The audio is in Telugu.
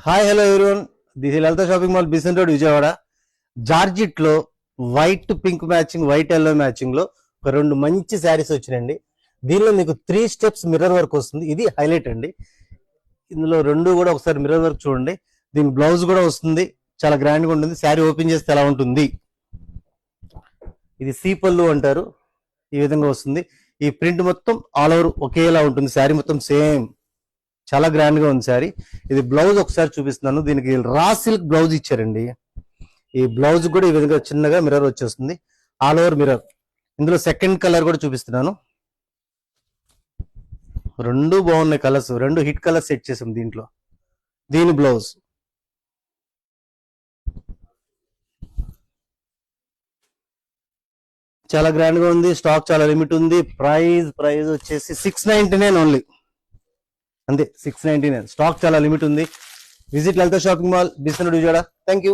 Hi hello everyone, this is Lalitha shopping mall Besant road Vijayawada. Georgette లో white pink matching, white yellow matching లో ఒక రెండు మంచి శారీస్ వచ్చినాయండి. దీనిలో మీకు 3 స్టెప్స్ మిర్రర్ వర్క్ వస్తుంది. ఇది హైలైట్ అండి. ఇందులో రెండు కూడా ఒకసారి మిర్రర్ వర్క్ చూడండి. దీని బ్లౌజ్ కూడా వస్తుంది, చాలా గ్రాండ్ గా ఉంటుంది. శారీ ఓపెన్ చేస్తే ఎలా ఉంటుంది, ఇది సీపల్లు అంటారు. ఈ విధంగా వస్తుంది. ఈ ప్రింట్ మొత్తం ఆల్ ఓవర్ ఒకేలా ఉంటుంది. శారీ మొత్తం సేమ్, చాలా గ్రాండ్ గా ఉంది శారీ. ఇది బ్లౌజ్ ఒకసారి చూపిస్తున్నాను. దీనికి రా సిల్క్ బ్లౌజ్ ఇచ్చారండి. ఈ బ్లౌజ్ కూడా ఈ విధంగా చిన్నగా మిర్రర్ వచ్చేస్తుంది, ఆల్ ఓవర్ మిర్రర్. ఇందులో సెకండ్ కలర్ కూడా చూపిస్తున్నాను. రెండు బాగున్నాయి కలర్స్, రెండు హిట్ కలర్స్ సెట్ చేసాం దీంట్లో. దీని బ్లౌజ్ చాలా గ్రాండ్ గా ఉంది. స్టాక్ చాలా లిమిట్ ఉంది. ప్రైస్ వచ్చేసి 699 ఓన్లీ, అంతే. 699. స్టాక్ చాలా లిమిట్ ఉంది. Visit Lalitha shopping mall, Besant road Vijayawada. Thank you.